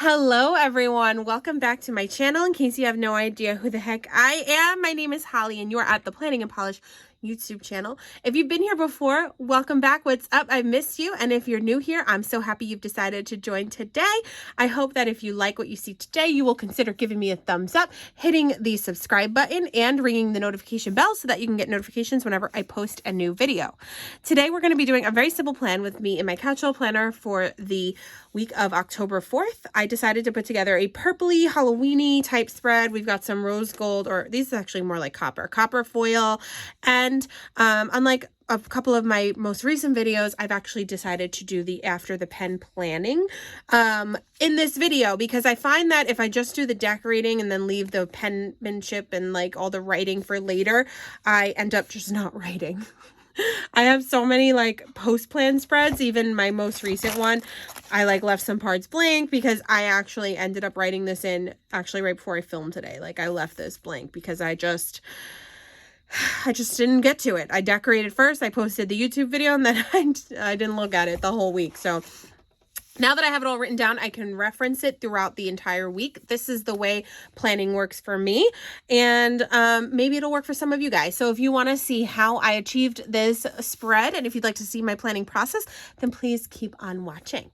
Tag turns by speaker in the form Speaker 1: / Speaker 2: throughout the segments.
Speaker 1: Hello everyone, welcome back to my channel. In case you have no idea who the heck I am, my name is Holly and you are at the Planning and Polish YouTube channel. If you've been here before, welcome back. What's up? I missed you. And if you're new here, I'm so happy you've decided to join today. I hope that if you like what you see today, you will consider giving me a thumbs up, hitting the subscribe button, and ringing the notification bell so that you can get notifications whenever I post a new video. Today, we're going to be doing a very simple plan with me in my Couchwell planner for the week of October 4th. I decided to put together a purpley Halloween-y type spread. We've got some rose gold, or these is actually more like copper foil. And unlike a couple of my most recent videos, I've actually decided to do the after the pen planning in this video, because I find that if I just do the decorating and then leave the penmanship and like all the writing for later, I end up just not writing. I have so many like post-plan spreads. Even my most recent one, I like left some parts blank because I actually ended up writing this in actually right before I filmed today. Like I left this blank because I just didn't get to it. I decorated first, I posted the YouTube video, and then I didn't look at it the whole week. So now that I have it all written down, I can reference it throughout the entire week. This is the way planning works for me, and maybe it'll work for some of you guys. So if you want to see how I achieved this spread, and if you'd like to see my planning process, then please keep on watching.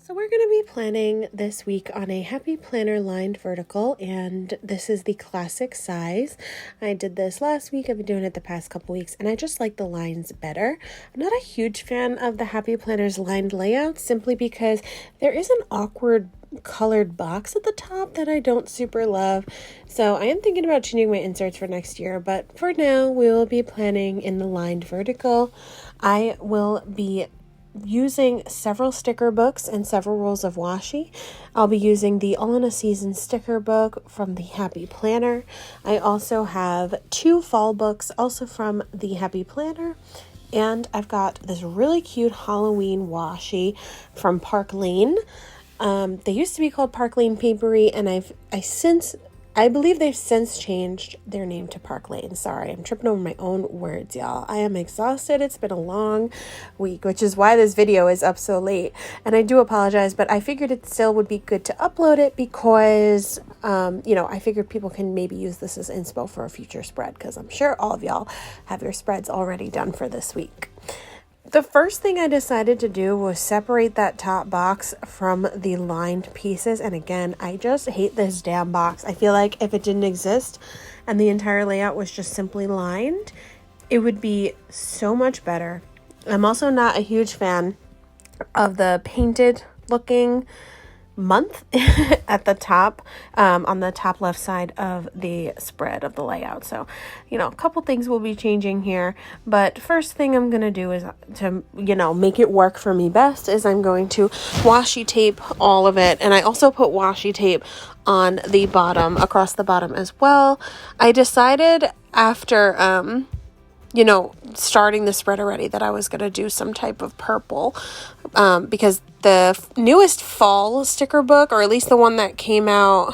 Speaker 1: We're going to be planning this week on a Happy Planner lined vertical, and this is the classic size. I did this last week. I've been doing it the past couple weeks, and I just like the lines better. I'm not a huge fan of the Happy Planners lined layout simply because there is an awkward colored box at the top that I don't super love. So I am thinking about changing my inserts for next year, but for now we will be planning in the lined vertical. I will be using several sticker books and several rolls of washi. I'll be using the All in a Season sticker book from the Happy Planner. I also have 2 fall books also from the Happy Planner. And I've got this really cute Halloween washi from Park Lane. They used to be called Park Lane Papery, and I believe they've since changed their name to Park Lane. Sorry, I'm tripping over my own words, y'all. I am exhausted. It's been a long week, which is why this video is up so late. And I do apologize, but I figured it still would be good to upload it because, I figured people can maybe use this as inspo for a future spread, because I'm sure all of y'all have your spreads already done for this week. The first thing I decided to do was separate that top box from the lined pieces. And again, I just hate this damn box. I feel like if it didn't exist and the entire layout was just simply lined, it would be so much better. I'm also not a huge fan of the painted looking month at the top, on the top left side of the spread of the layout. So, a couple things will be changing here, but first thing I'm going to do is to, make it work for me best is I'm going to washi tape all of it. And I also put washi tape on the bottom, across the bottom as well. I decided after, starting the spread already that I was going to do some type of purple, because the newest fall sticker book, or at least the one that came out,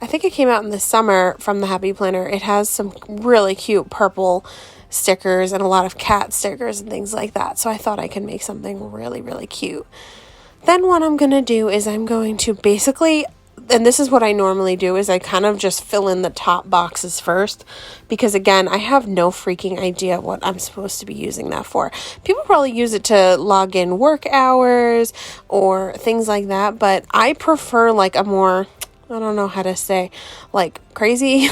Speaker 1: I think it came out in the summer from the Happy Planner, it has some really cute purple stickers and a lot of cat stickers and things like that. So I thought I could make something really, really cute. Then what I'm going to do is I'm going to basically, and this is what I normally do, is I kind of just fill in the top boxes first, because again, I have no freaking idea what I'm supposed to be using that for. People probably use it to log in work hours or things like that, but I prefer like a more, I don't know how to say, like crazy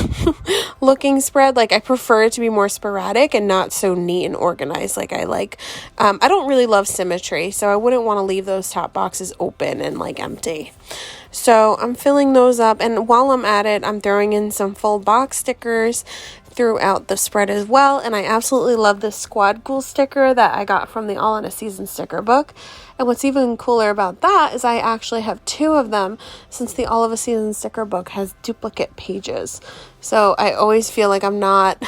Speaker 1: looking spread. Like I prefer it to be more sporadic and not so neat and organized. Like I don't really love symmetry, so I wouldn't want to leave those top boxes open and like empty. So I'm filling those up, and while I'm at it, I'm throwing in some full box stickers throughout the spread as well. And I absolutely love this Squad Cool sticker that I got from the All in a Season sticker book. And what's even cooler about that is I actually have 2 of them, since the All of a Season sticker book has duplicate pages. So I always feel like I'm not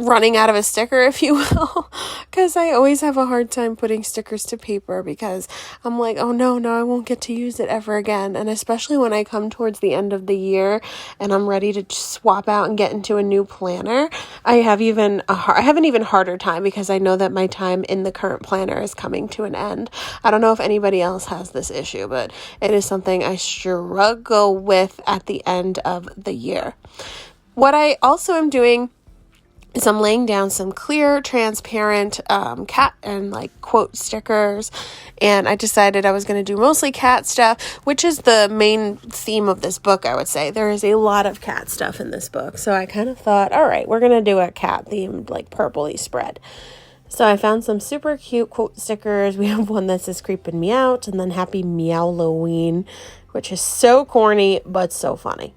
Speaker 1: running out of a sticker, if you will, because I always have a hard time putting stickers to paper because I'm like, oh no, I won't get to use it ever again. And especially when I come towards the end of the year and I'm ready to swap out and get into a new planner, I have an even harder time because I know that my time in the current planner is coming to an end. I don't know if anybody else has this issue, but it is something I struggle with at the end of the year. What I also am doing is I'm laying down some clear, transparent cat and like quote stickers, and I decided I was going to do mostly cat stuff, which is the main theme of this book, I would say. There is a lot of cat stuff in this book, so I kind of thought, all right, we're going to do a cat themed like purpley spread. So I found some super cute quote stickers. We have one that says creeping me out, and then happy Meowloween, which is so corny, but so funny.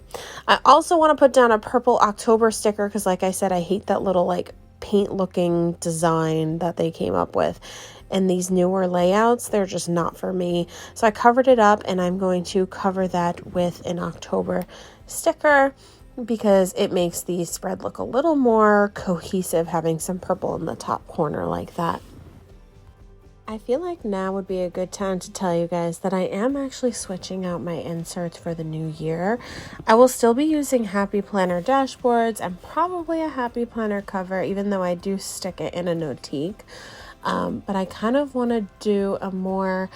Speaker 1: I also want to put down a purple October sticker because, like I said, I hate that little like paint looking design that they came up with. And these newer layouts, they're just not for me. So I covered it up, and I'm going to cover that with an October sticker because it makes the spread look a little more cohesive, having some purple in the top corner like that. I feel like now would be a good time to tell you guys that I am actually switching out my inserts for the new year. I will still be using Happy Planner dashboards and probably a Happy Planner cover, even though I do stick it in a Notique. But I kind of want to do a more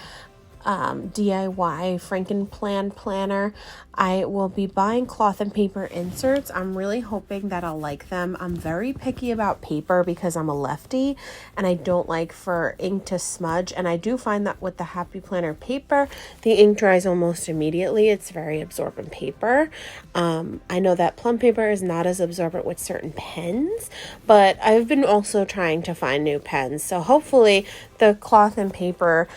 Speaker 1: DIY Frankenplan planner. I will be buying cloth and paper inserts. I'm really hoping that I'll like them. I'm very picky about paper because I'm a lefty and I don't like for ink to smudge. And I do find that with the Happy Planner paper, the ink dries almost immediately. It's very absorbent paper. I know that plum paper is not as absorbent with certain pens, but I've been also trying to find new pens. So hopefully the cloth and paper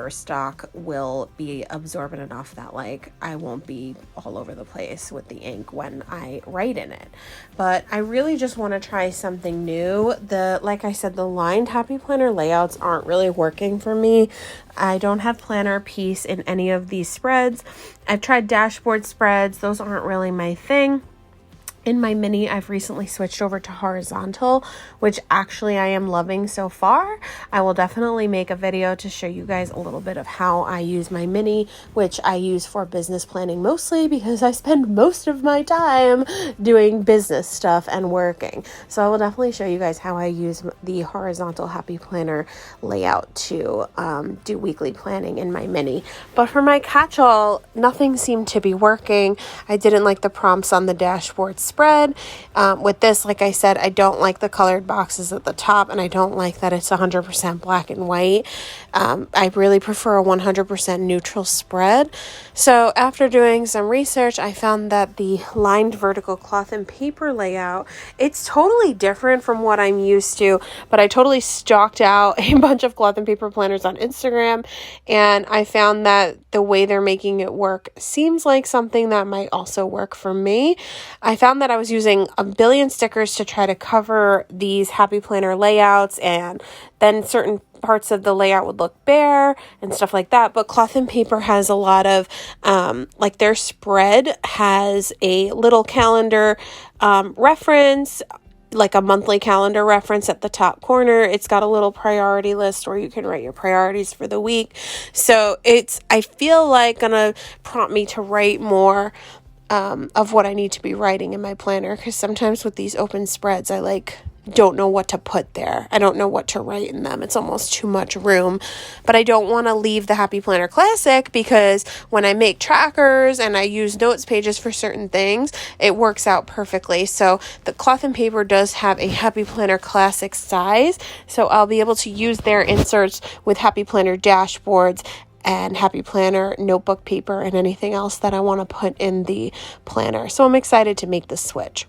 Speaker 1: stock will be absorbent enough that like I won't be all over the place with the ink when I write in it. But I really just want to try something new. Like I said, the lined Happy Planner layouts aren't really working for me. I don't have planner piece in any of these spreads. I've tried dashboard spreads. Those aren't really my thing. In my mini, I've recently switched over to horizontal, which actually I am loving so far. I will definitely make a video to show you guys a little bit of how I use my mini, which I use for business planning mostly because I spend most of my time doing business stuff and working. So I will definitely show you guys how I use the horizontal Happy Planner layout to do weekly planning in my mini. But for my catch-all, nothing seemed to be working. I didn't like the prompts on the dashboard spread. With this, like I said, I don't like the colored boxes at the top, and I don't like that it's 100% black and white. I really prefer a 100% neutral spread. So after doing some research, I found that the lined vertical cloth and paper layout, it's totally different from what I'm used to, but I totally stalked out a bunch of cloth and paper planners on Instagram, and I found that the way they're making it work seems like something that might also work for me. I found that I was using a billion stickers to try to cover these Happy Planner layouts, and then certain parts of the layout would look bare and stuff like that. But cloth and paper has a lot of, like their spread has a little calendar reference, like a monthly calendar reference at the top corner. It's got a little priority list where you can write your priorities for the week. So I feel like gonna prompt me to write more of what I need to be writing in my planner, because sometimes with these open spreads, I don't know what to put there. I don't know what to write in them. It's almost too much room, but I don't want to leave the Happy Planner Classic because when I make trackers and I use notes pages for certain things, it works out perfectly. So the cloth and paper does have a Happy Planner Classic size, so I'll be able to use their inserts with Happy Planner dashboards and Happy Planner notebook paper and anything else that I want to put in the planner. So I'm excited to make the switch.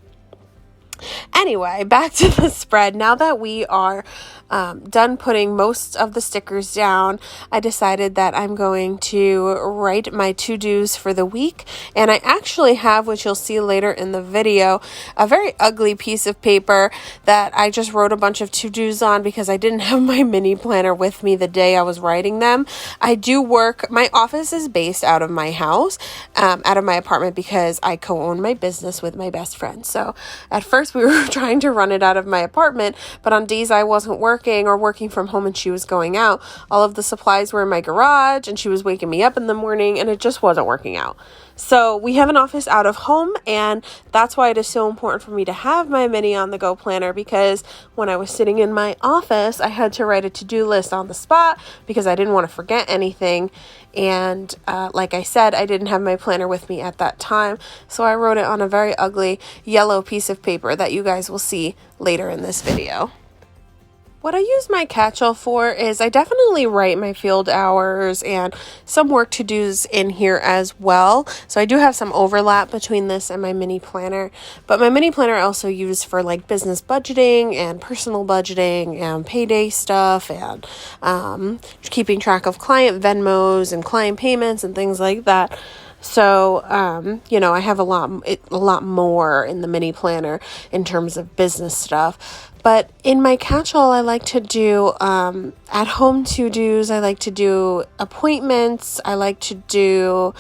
Speaker 1: Anyway, back to the spread. Now that we are done putting most of the stickers down, I decided that I'm going to write my to-dos for the week. And I actually have, which you'll see later in the video, a very ugly piece of paper that I just wrote a bunch of to-dos on because I didn't have my mini planner with me the day I was writing them. I do work, my office is based out of my house, out of my apartment, because I co-own my business with my best friend. So at first we were trying to run it out of my apartment, but on days I wasn't working or working from home and she was going out, all of the supplies were in my garage and she was waking me up in the morning and it just wasn't working out. So we have an office out of home, and that's why it is so important for me to have my mini on the go planner, because when I was sitting in my office, I had to write a to-do list on the spot because I didn't want to forget anything. And like I said, I didn't have my planner with me at that time. So I wrote it on a very ugly yellow piece of paper that you guys will see later in this video. What I use my catch-all for is I definitely write my field hours and some work to-dos in here as well. So I do have some overlap between this and my mini planner. But my mini planner I also use for like business budgeting and personal budgeting and payday stuff and keeping track of client Venmos and client payments and things like that. So, I have a lot more in the mini planner in terms of business stuff. But in my catch-all, I like to do at-home to-dos. I like to do appointments. I like to do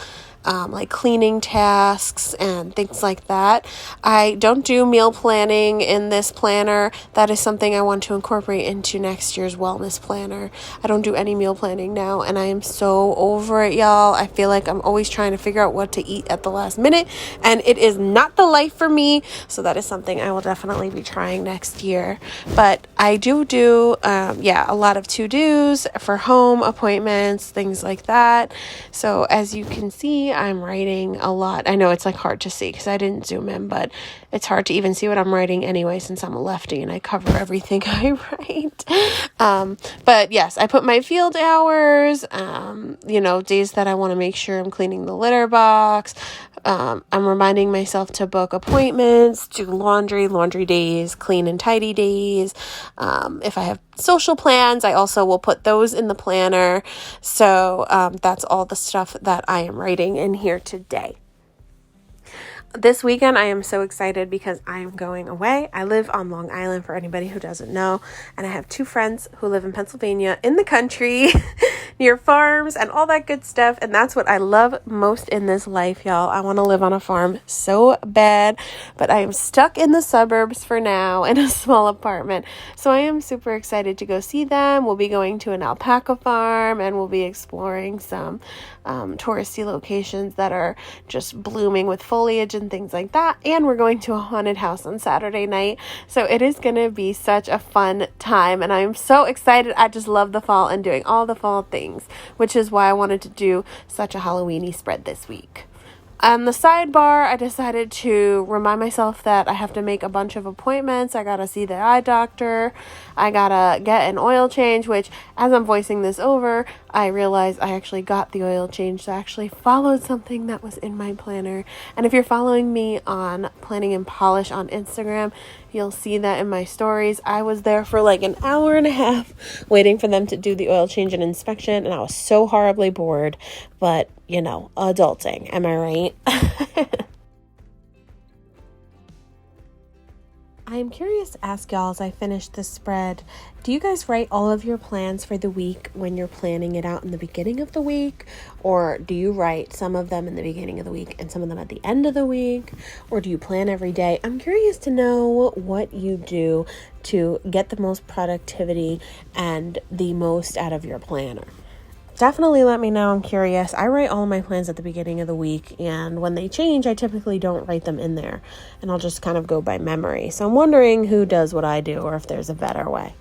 Speaker 1: like cleaning tasks and things like that. I don't do meal planning in this planner. That is something I want to incorporate into next year's wellness planner. I don't do any meal planning now, and I am so over it, y'all. I feel like I'm always trying to figure out what to eat at the last minute, and it is not the life for me. So that is something I will definitely be trying next year. But I do a lot of to-dos for home appointments, things like that. So as you can see, I'm writing a lot. I know it's like hard to see because I didn't zoom in, but it's hard to even see what I'm writing anyway since I'm a lefty and I cover everything I write. But yes, I put my field hours, days that I want to make sure I'm cleaning the litter box. I'm reminding myself to book appointments, do laundry days, clean and tidy days. If I have social plans, I also will put those in the planner. So that's all the stuff that I am writing in here today. This weekend, I am so excited because I am going away. I live on Long Island, for anybody who doesn't know, and I have 2 friends who live in Pennsylvania, in the country, near farms and all that good stuff, and that's what I love most in this life, y'all. I want to live on a farm so bad, but I am stuck in the suburbs for now in a small apartment, so I am super excited to go see them. We'll be going to an alpaca farm, and we'll be exploring some touristy locations that are just blooming with foliage and things like that. And we're going to a haunted house on Saturday night. So it is going to be such a fun time. And I'm so excited. I just love the fall and doing all the fall things, which is why I wanted to do such a Halloween-y spread this week. On the sidebar, I decided to remind myself that I have to make a bunch of appointments. I gotta see the eye doctor. I gotta get an oil change, which as I'm voicing this over, I realized I actually got the oil change. So I actually followed something that was in my planner. And if you're following me on Planning and Polish on Instagram, you'll see that in my stories. I was there for like an hour and a half waiting for them to do the oil change and inspection. And I was so horribly bored. But, adulting. Am I right? I'm curious to ask y'all as I finish this spread, do you guys write all of your plans for the week when you're planning it out in the beginning of the week? Or do you write some of them in the beginning of the week and some of them at the end of the week? Or do you plan every day? I'm curious to know what you do to get the most productivity and the most out of your planner. Definitely let me know. I'm curious. I write all my plans at the beginning of the week, and when they change, I typically don't write them in there, and I'll just kind of go by memory. So I'm wondering who does what I do or if there's a better way.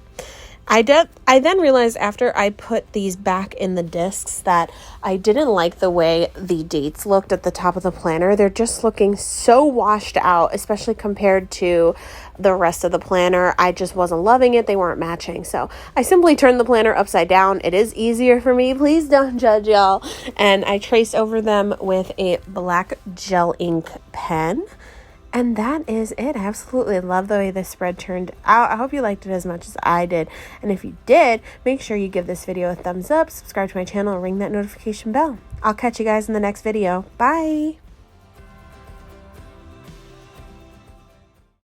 Speaker 1: I then realized after I put these back in the discs that I didn't like the way the dates looked at the top of the planner. They're just looking so washed out, especially compared to the rest of the planner. I just wasn't loving it. They weren't matching. So I simply turned the planner upside down. It is easier for me. Please don't judge, y'all. And I traced over them with a black gel ink pen. And that is it. I absolutely love the way this spread turned out. I hope you liked it as much as I did. And if you did, make sure you give this video a thumbs up, subscribe to my channel, and ring that notification bell. I'll catch you guys in the next video. Bye!